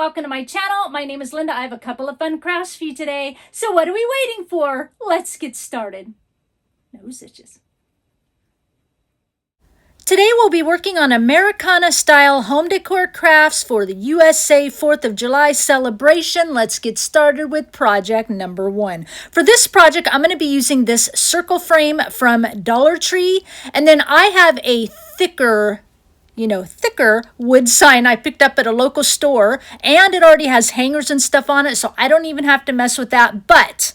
welcome to my channel. My name is Linda. I have a couple of fun crafts for you today. So what are we waiting for? Let's get started. Nose itches. Today we'll be working on Americana style home decor crafts for the USA 4th of July celebration. Let's get started with project number 1. For this project, I'm going to be using this circle frame from Dollar Tree, and then I have a thicker wood sign I picked up at a local store, and it already has hangers and stuff on it, so I don't even have to mess with that. But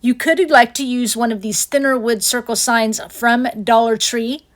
you could elect to use one of these thinner wood circle signs from Dollar Tree.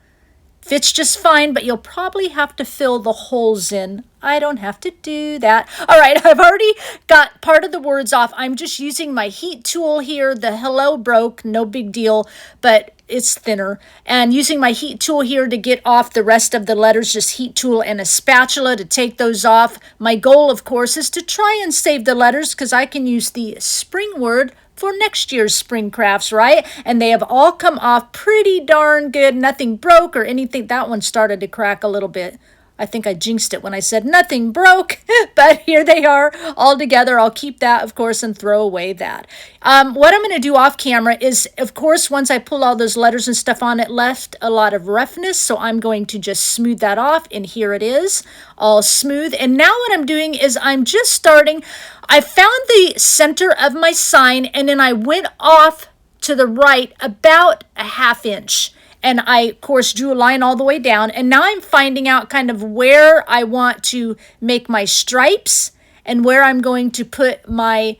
Fits just fine, but you'll probably have to fill the holes in. I don't have to do that. All right, I've already got part of the words off. I'm just using my heat tool here. The hello broke, no big deal, but it's thinner. And using my heat tool here to get off the rest of the letters, just heat tool and a spatula to take those off. My goal, of course, is to try and save the letters because I can use the spring word for next year's spring crafts, right? And they have all come off pretty darn good. Nothing broke or anything. That one started to crack a little bit. I think I jinxed it when I said nothing broke, but here they are all together. I'll keep that, of course, and throw away that. What I'm going to do off camera is, of course, once I pull all those letters and stuff on, it left a lot of roughness, so I'm going to just smooth that off, and here it is, all smooth. And now what I'm doing is I'm just starting. I found the center of my sign, and then I went off to the right about a ½ inch. And I, of course, drew a line all the way down. And now I'm finding out kind of where I want to make my stripes and where I'm going to put my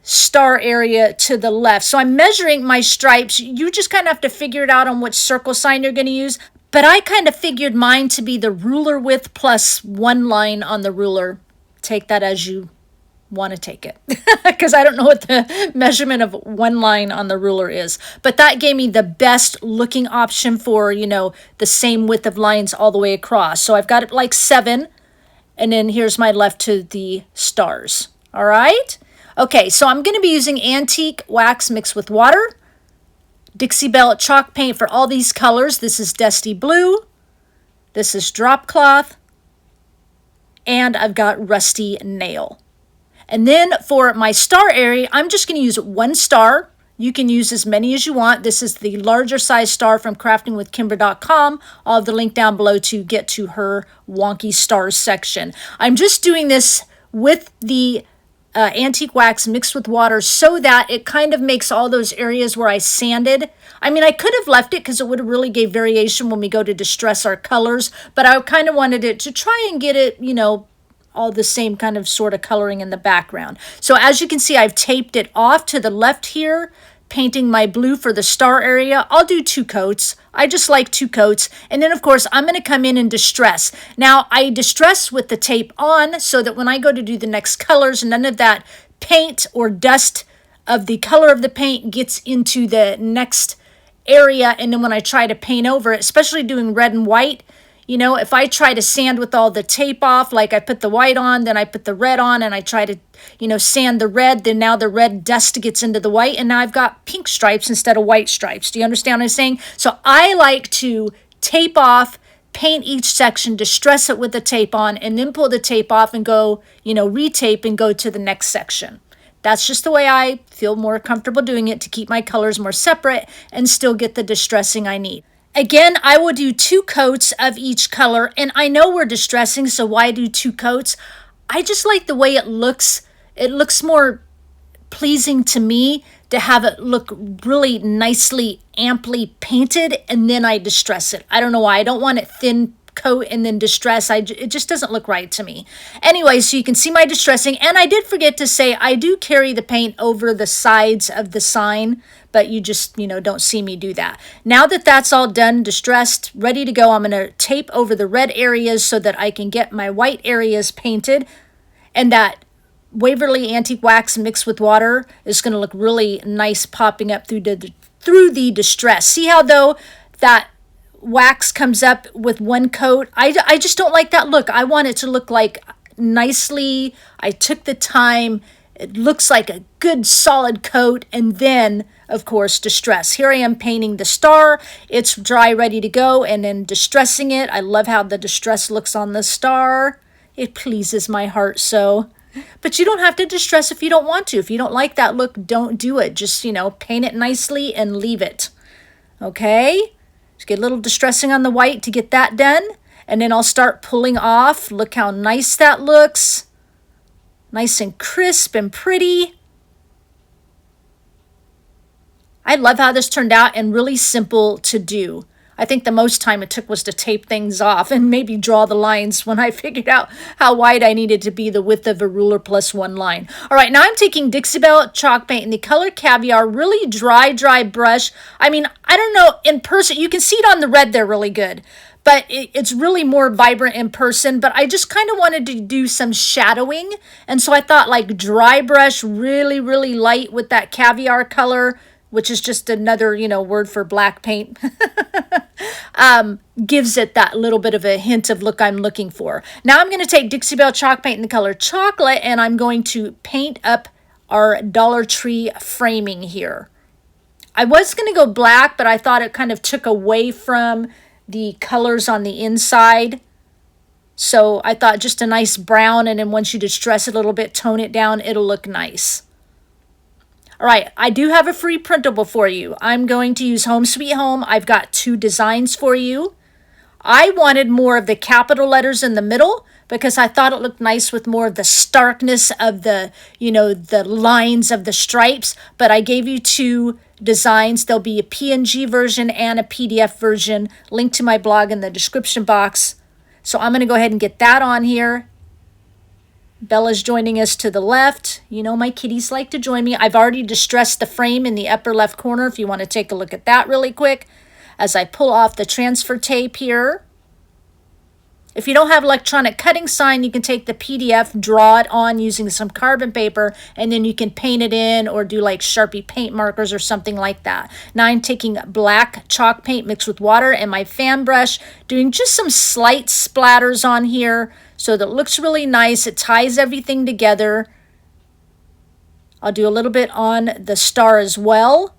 star area to the left. So I'm measuring my stripes. You just kind of have to figure it out on which circle sign you're going to use. But I kind of figured mine to be the ruler width plus one line on the ruler. Take that as you want to take it because I don't know what the measurement of one line on the ruler is, but that gave me the best looking option for, the same width of lines all the way across. So I've got it like 7, and then here's my left to the stars. All right. Okay. So I'm going to be using antique wax mixed with water, Dixie Belle chalk paint for all these colors. This is Dusty Blue. This is Drop Cloth. And I've got Rusty Nail. And then for my star area, I'm just going to use 1 star. You can use as many as you want. This is the larger size star from craftingwithkimber.com. I'll have the link down below to get to her wonky stars section. I'm just doing this with the antique wax mixed with water so that it kind of makes all those areas where I sanded. I mean, I could have left it because it would have really gave variation when we go to distress our colors, but I kind of wanted it to try and get it, all the same kind of sort of coloring in the background. So as you can see, I've taped it off to the left here, painting my blue for the star area. I'll do 2 coats. I just like 2 coats. And then, of course, I'm going to come in and distress. Now, I distress with the tape on so that when I go to do the next colors, none of that paint or dust of the color of the paint gets into the next area. And then when I try to paint over it, especially doing red and white, if I try to sand with all the tape off, like I put the white on, then I put the red on, and I try to, sand the red, then now the red dust gets into the white, and now I've got pink stripes instead of white stripes. Do you understand what I'm saying? So I like to tape off, paint each section, distress it with the tape on, and then pull the tape off and go, retape and go to the next section. That's just the way I feel more comfortable doing it to keep my colors more separate and still get the distressing I need. Again, I will do 2 coats of each color, and I know we're distressing, so why do 2 coats? I just like the way it looks. It looks more pleasing to me to have it look really nicely, amply painted, and then I distress it. I don't know why. I don't want it thin coat and then distress. It just doesn't look right to me. Anyway, so you can see my distressing, and I did forget to say I do carry the paint over the sides of the sign, but you just, don't see me do that. Now that that's all done, distressed, ready to go, I'm going to tape over the red areas so that I can get my white areas painted, and that Waverly Antique Wax mixed with water is going to look really nice popping up through the distress. See how, though, that wax comes up with 1 coat? I just don't like that look. I want it to look like nicely. I took the time. It looks like a good solid coat, and then, of course, distress. Here I am painting the star. It's dry, ready to go, and then distressing it. I love how the distress looks on the star. It pleases my heart so. But you don't have to distress if you don't want to. If you don't like that look, don't do it. Just, paint it nicely and leave it. Okay? Just get a little distressing on the white to get that done. And then I'll start pulling off. Look how nice that looks. Nice and crisp and pretty. I love how this turned out and really simple to do. I think the most time it took was to tape things off and maybe draw the lines when I figured out how wide I needed to be, the width of a ruler plus one line. All right, now I'm taking Dixie Belle chalk paint in the color Caviar, really dry brush. I mean, I don't know, in person, you can see it on the red there really good, but it's really more vibrant in person. But I just kind of wanted to do some shadowing, and so I thought like dry brush, really, really light with that Caviar color, which is just another, word for black paint, gives it that little bit of a hint of look I'm looking for. Now I'm going to take Dixie Belle chalk paint in the color Chocolate, and I'm going to paint up our Dollar Tree framing here. I was going to go black, but I thought it kind of took away from the colors on the inside. So I thought just a nice brown, and then once you distress it a little bit, tone it down, it'll look nice. All right, I do have a free printable for you. I'm going to use Home Sweet Home. I've got 2 designs for you. I wanted more of the capital letters in the middle because I thought it looked nice with more of the starkness of the, the lines of the stripes. But I gave you 2 designs. There'll be a PNG version and a PDF version. Link to my blog in the description box. So I'm going to go ahead and get that on here. Bella's joining us to the left. My kitties like to join me. I've already distressed the frame in the upper left corner if you want to take a look at that really quick as I pull off the transfer tape here. If you don't have electronic cutting sign, you can take the PDF, draw it on using some carbon paper, and then you can paint it in or do like Sharpie paint markers or something like that. Now I'm taking black chalk paint mixed with water and my fan brush, doing just some slight splatters on here so that it looks really nice. It ties everything together. I'll do a little bit on the star as well.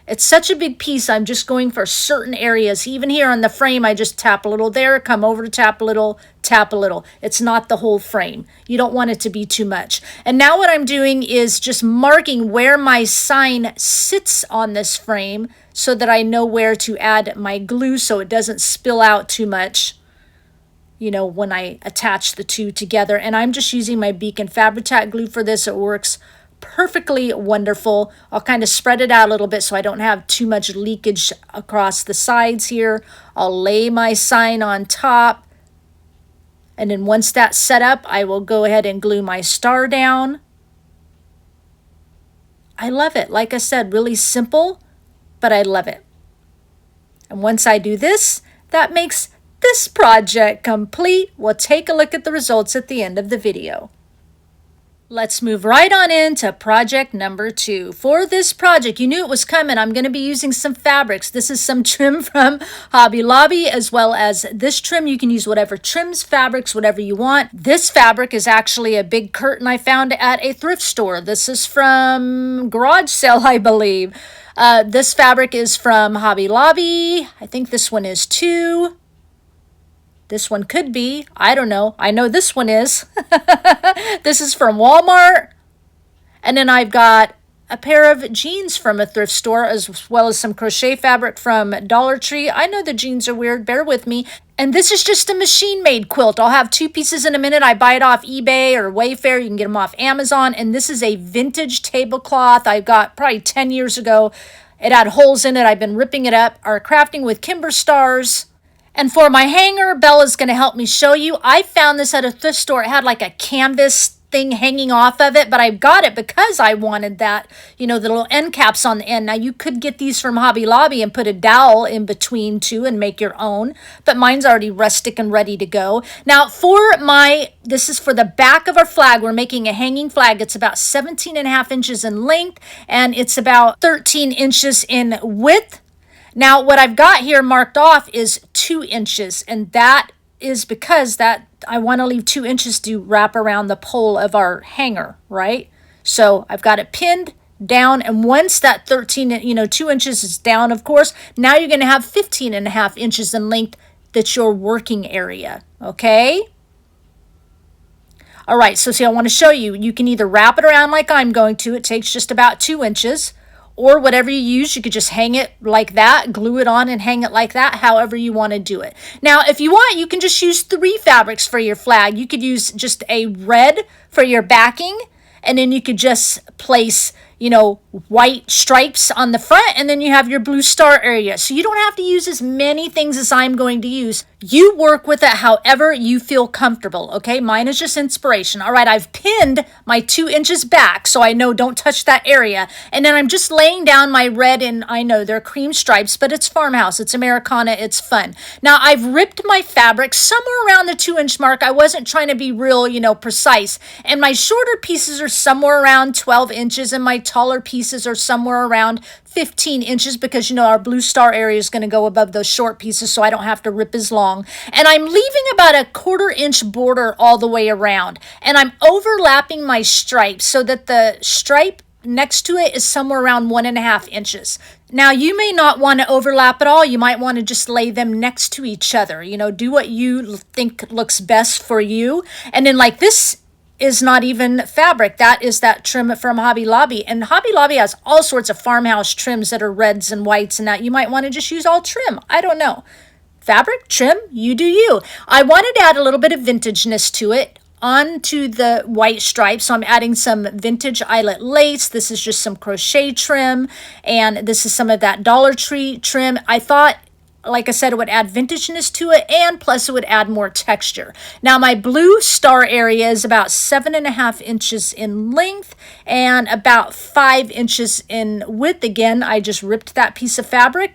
It's such a big piece, I'm just going for certain areas. Even here on the frame, I just tap a little there, come over to tap a little, tap a little. It's not the whole frame. You don't want it to be too much. And now what I'm doing is just marking where my sign sits on this frame so that I know where to add my glue so it doesn't spill out too much, when I attach the 2 together. And I'm just using my Beacon Fabri-Tac glue for this. It works perfectly wonderful. I'll kind of spread it out a little bit so I don't have too much leakage across the sides here. I'll lay my sign on top. And then once that's set up, I will go ahead and glue my star down. I love it. Like I said, really simple, but I love it. And once I do this, that makes this project complete. We'll take a look at the results at the end of the video. Let's move right on into project number 2. For this project, you knew it was coming. I'm going to be using some fabrics. This is some trim from Hobby Lobby, as well as this trim. You can use whatever trims, fabrics, whatever you want. This fabric is actually a big curtain I found at a thrift store. This is from Garage Sale, I believe. This fabric is from Hobby Lobby. I think this one is too. This one could be. I don't know. I know this one is. This is from Walmart. And then I've got a pair of jeans from a thrift store, as well as some crochet fabric from Dollar Tree. I know the jeans are weird. Bear with me. And this is just a machine-made quilt. I'll have 2 pieces in a minute. I buy it off eBay or Wayfair. You can get them off Amazon. And this is a vintage tablecloth I got probably 10 years ago. It had holes in it. I've been ripping it up. Our Crafting with Kimber stars. And for my hanger, Bella's going to help me show you. I found this at a thrift store. It had like a canvas thing hanging off of it, but I got it because I wanted that, the little end caps on the end. Now, you could get these from Hobby Lobby and put a dowel in between too and make your own, but mine's already rustic and ready to go. Now, this is for the back of our flag. We're making a hanging flag. It's about 17.5 inches in length, and it's about 13 inches in width. Now, what I've got here marked off is 2 inches, and that is because I want to leave 2 inches to wrap around the pole of our hanger, right? So I've got it pinned down, and once that 2 inches is down, of course, now you're going to have 15.5 inches in length. That's your working area, okay? All right, so see, I want to show you. You can either wrap it around like I'm going to. It takes just about 2 inches. Or whatever you use, you could just hang it like that, glue it on and hang it like that, however you want to do it. Now, if you want, you can just use 3 fabrics for your flag. You could use just a red for your backing, and then you could just place, white stripes on the front, and then you have your blue star area. So you don't have to use as many things as I'm going to use. You work with it however you feel comfortable, okay? Mine is just inspiration. All right, I've pinned my 2 inches back, so I know don't touch that area. And then I'm just laying down my red, and I know they're cream stripes, but it's farmhouse, it's Americana, it's fun. Now, I've ripped my fabric somewhere around the 2-inch mark. I wasn't trying to be real, precise. And my shorter pieces are somewhere around 12 inches, and my taller pieces are somewhere around 15 inches because, our blue star area is going to go above those short pieces, so I don't have to rip as long. And I'm leaving about a 1/4 inch border all the way around. And I'm overlapping my stripes so that the stripe next to it is somewhere around 1.5 inches. Now, you may not want to overlap at all. You might want to just lay them next to each other. Do what you think looks best for you. And then like this is not even fabric. That is that trim from Hobby Lobby. And Hobby Lobby has all sorts of farmhouse trims that are reds and whites and that. You might want to just use all trim. I don't know. Fabric, trim, you do you. I wanted to add a little bit of vintageness to it onto the white stripes. So I'm adding some vintage eyelet lace. This is just some crochet trim. And this is some of that Dollar Tree trim. I thought, like I said, it would add vintageness to it, and plus it would add more texture. Now, my blue star area is about 7.5 inches in length and about 5 inches in width. Again, I just ripped that piece of fabric.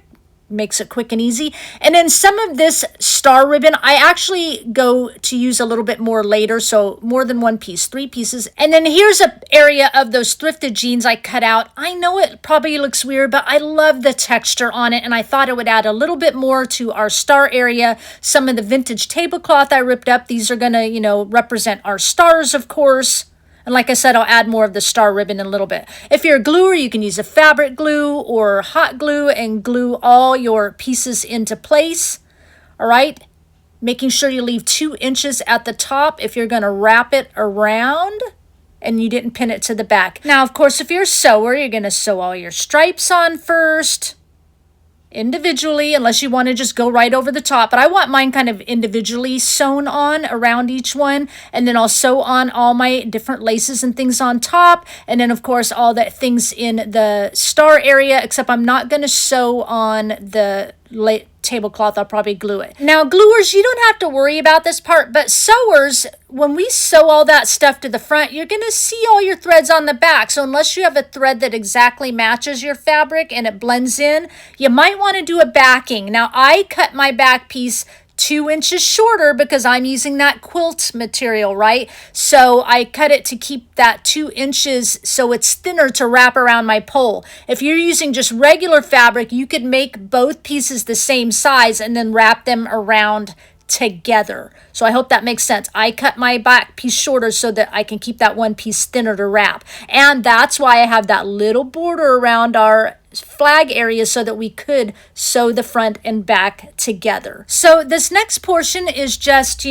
Makes it quick and easy. And then some of this star ribbon, I actually go to use a little bit more later, so more than 1 piece, 3 pieces. And then here's an area of those thrifted jeans I cut out. I know it probably looks weird, but I love the texture on it, and I thought it would add a little bit more to our star area. Some of the vintage tablecloth I ripped up, these are going to, represent our stars, of course. And like I said, I'll add more of the star ribbon in a little bit. If you're a gluer, you can use a fabric glue or hot glue and glue all your pieces into place. All right. Making sure you leave 2 inches at the top if you're going to wrap it around and you didn't pin it to the back. Now, of course, if you're a sewer, you're going to sew all your stripes on first. Individually, unless you want to just go right over the top. But I want mine kind of individually sewn on around each one. And then I'll sew on all my different laces and things on top. And then, of course, all the things in the star area, except I'm not going to sew on the tablecloth. I'll probably glue it. Now, gluers, you don't have to worry about this part, but sewers, when we sew all that stuff to the front, you're going to see all your threads on the back. So unless you have a thread that exactly matches your fabric and it blends in, you might want to do a backing. Now, I cut my back piece 2 inches shorter because I'm using that quilt material, right? So I cut it to keep that 2 inches so it's thinner to wrap around my pole. If you're using just regular fabric, you could make both pieces the same size and then wrap them around together. So I hope that makes sense. I cut my back piece shorter so that I can keep that one piece thinner to wrap. And that's why I have that little border around our flag area so that we could sew the front and back together. So this next portion is just,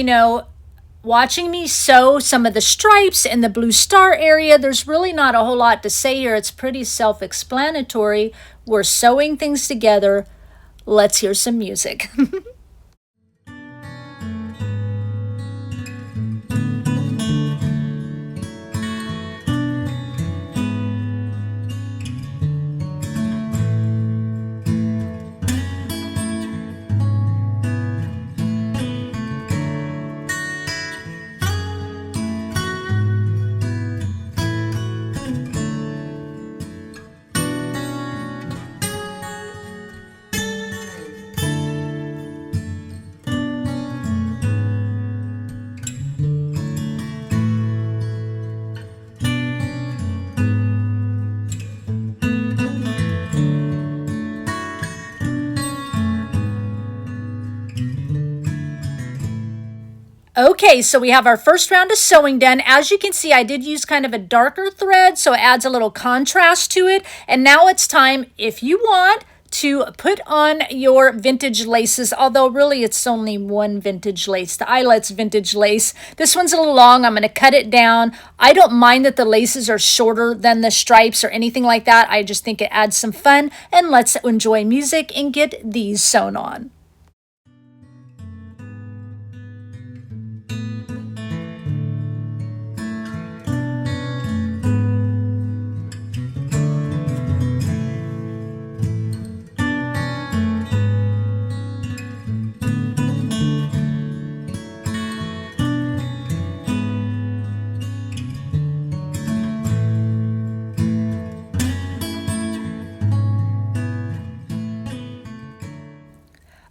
watching me sew some of the stripes in the blue star area. There's really not a whole lot to say here. It's pretty self-explanatory. We're sewing things together. Let's hear some music. Okay, so we have our first round of sewing done. As you can see, I did use kind of a darker thread, so it adds a little contrast to it. And now it's time, if you want, to put on your vintage laces, although really it's only one vintage lace, the Eyelets vintage lace. This one's a little long. I'm going to cut it down. I don't mind that the laces are shorter than the stripes or anything like that. I just think it adds some fun, and let's enjoy music and get these sewn on.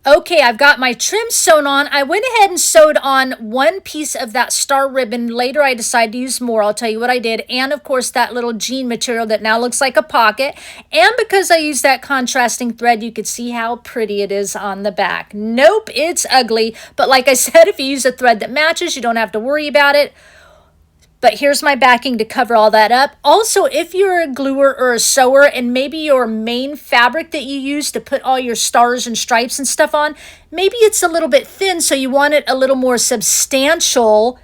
Okay, I've got my trim sewn on. I went ahead and sewed on one piece of that star ribbon. Later, I decided to use more. I'll tell you what I did. And, of course, that little jean material that now looks like a pocket. And because I used that contrasting thread, you could see how pretty it is on the back. Nope, it's ugly. But like I said, if you use a thread that matches, you don't have to worry about it. But here's my backing to cover all that up. Also, if you're a gluer or a sewer and maybe your main fabric that you use to put all your stars and stripes and stuff on, maybe it's a little bit thin, so you want it a little more substantial,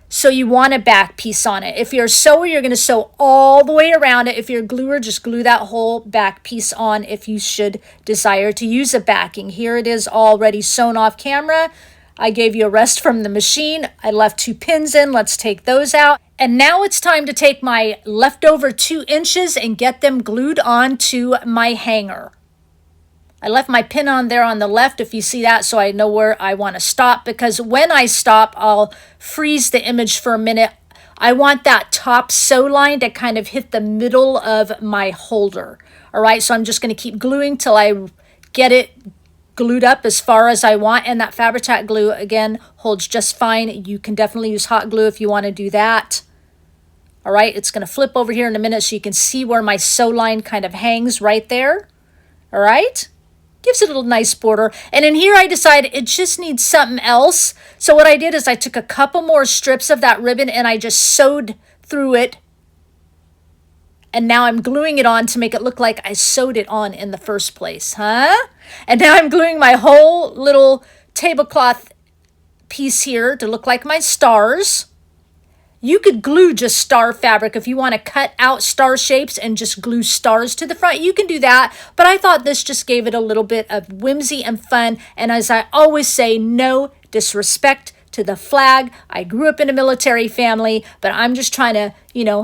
so you want a back piece on it. If you're a sewer, you're going to sew all the way around it. If you're a gluer, just glue that whole back piece on if you should desire to use a backing. Here it is already sewn off camera. I gave you a rest from the machine. I left 2 pins in. Let's take those out. And now it's time to take my leftover 2 inches and get them glued onto my hanger. I left my pin on there on the left, if you see that, so I know where I want to stop, because when I stop, I'll freeze the image for a minute. I want that top sew line to kind of hit the middle of my holder. All right, so I'm just going to keep gluing till I get it glued up as far as I want, and that Fabri-Tac glue again holds just fine. You can definitely use hot glue if you want to do that. All right, it's going to flip over here in a minute so you can see where my sew line kind of hangs right there. All right, gives it a little nice border. And in here I decided it just needs something else. So what I did is I took a couple more strips of that ribbon and I just sewed through it. And now I'm gluing it on to make it look like I sewed it on in the first place, huh? And now I'm gluing my whole little tablecloth piece here to look like my stars. You could glue just star fabric if you want to cut out star shapes and just glue stars to the front. You can do that, but I thought this just gave it a little bit of whimsy and fun. And as I always say, no disrespect to the flag. I grew up in a military family, but I'm just trying to,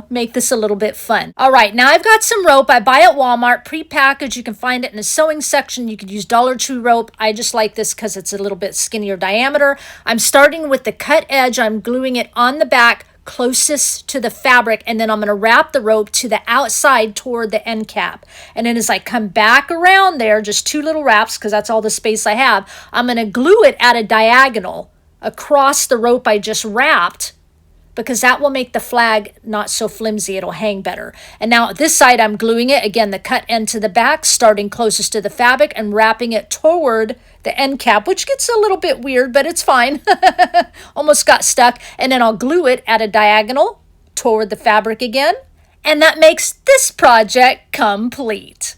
make this a little bit fun. All right, now I've got some rope. I buy at Walmart, pre-packaged. You can find it in the sewing section. You could use Dollar Tree rope. I just like this because it's a little bit skinnier diameter. I'm starting with the cut edge. I'm gluing it on the back closest to the fabric, and then I'm going to wrap the rope to the outside toward the end cap. And then as I come back around there, just 2 little wraps because that's all the space I have, I'm going to glue it at a diagonal across the rope I just wrapped, because that will make the flag not so flimsy. It'll hang better. And now this side I'm gluing it, again, the cut end to the back, starting closest to the fabric and wrapping it toward the end cap, which gets a little bit weird, but it's fine. Almost got stuck. And then I'll glue it at a diagonal toward the fabric again. And that makes this project complete.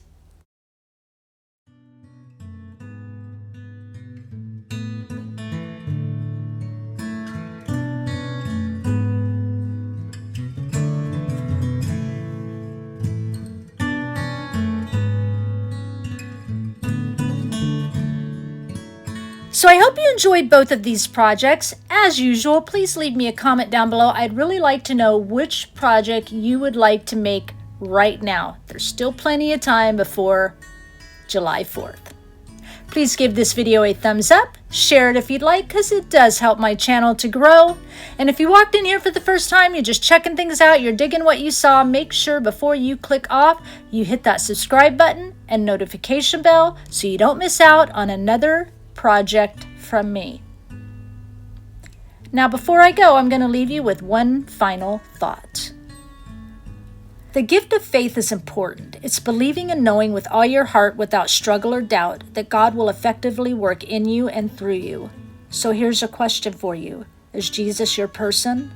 So I hope you enjoyed both of these projects. As usual, please leave me a comment down below. I'd really like to know which project you would like to make right now. There's still plenty of time before July 4th. Please give this video a thumbs up, share it if you'd like, because it does help my channel to grow. And if you walked in here for the first time, you're just checking things out, you're digging what you saw, make sure before you click off, you hit that subscribe button and notification bell so you don't miss out on another project from me. Now before I go, I'm going to leave you with one final thought. The gift of faith is important. It's believing and knowing with all your heart without struggle or doubt that God will effectively work in you and through you. So here's a question for you. Is Jesus your person?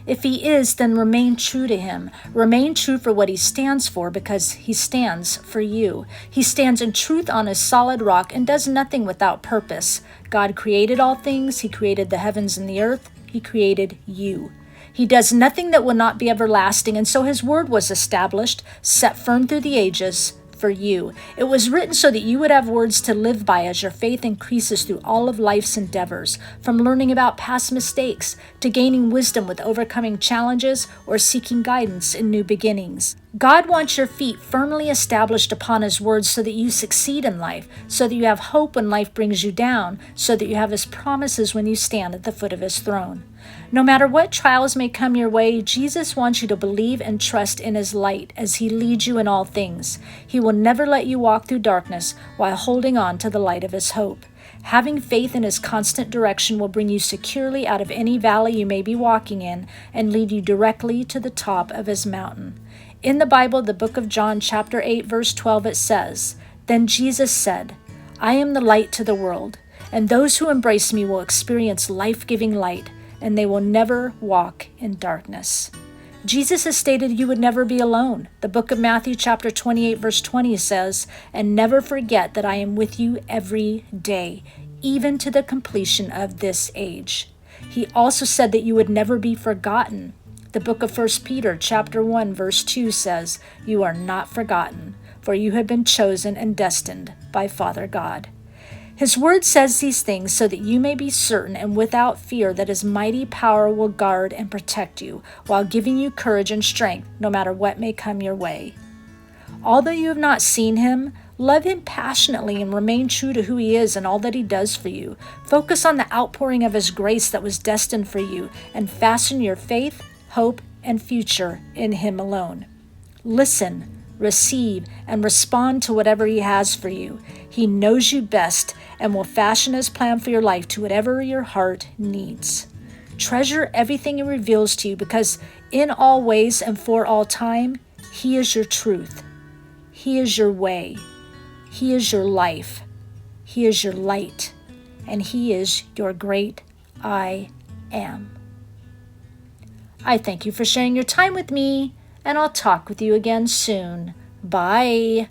If he is, then remain true to him. Remain true for what he stands for, because he stands for you. He stands in truth on a solid rock and does nothing without purpose. God created all things. He created the heavens and the earth. He created you. He does nothing that will not be everlasting, and so his word was established, set firm through the ages, for you. It was written so that you would have words to live by as your faith increases through all of life's endeavors, from learning about past mistakes to gaining wisdom with overcoming challenges or seeking guidance in new beginnings. God wants your feet firmly established upon his words so that you succeed in life, so that you have hope when life brings you down, so that you have his promises when you stand at the foot of his throne. No matter what trials may come your way, Jesus wants you to believe and trust in his light as he leads you in all things. He will never let you walk through darkness while holding on to the light of his hope. Having faith in his constant direction will bring you securely out of any valley you may be walking in and lead you directly to the top of his mountain. In the Bible, the book of John, chapter 8, verse 12, it says, "Then Jesus said, I am the light to the world, and those who embrace me will experience life-giving light, and they will never walk in darkness." Jesus has stated you would never be alone. The book of Matthew, chapter 28, verse 20 says, "And never forget that I am with you every day, even to the completion of this age." He also said that you would never be forgotten. The book of 1 Peter, chapter 1, verse 2 says, "You are not forgotten, for you have been chosen and destined by Father God." His word says these things so that you may be certain and without fear that his mighty power will guard and protect you, while giving you courage and strength no matter what may come your way. Although you have not seen him, love him passionately and remain true to who he is and all that he does for you. Focus on the outpouring of his grace that was destined for you, and fasten your faith, hope, and future in him alone. Listen, receive, and respond to whatever he has for you. He knows you best and will fashion his plan for your life to whatever your heart needs. Treasure everything he reveals to you, because in all ways and for all time, he is your truth. He is your way. He is your life. He is your light. And he is your great I am. I thank you for sharing your time with me, and I'll talk with you again soon. Bye.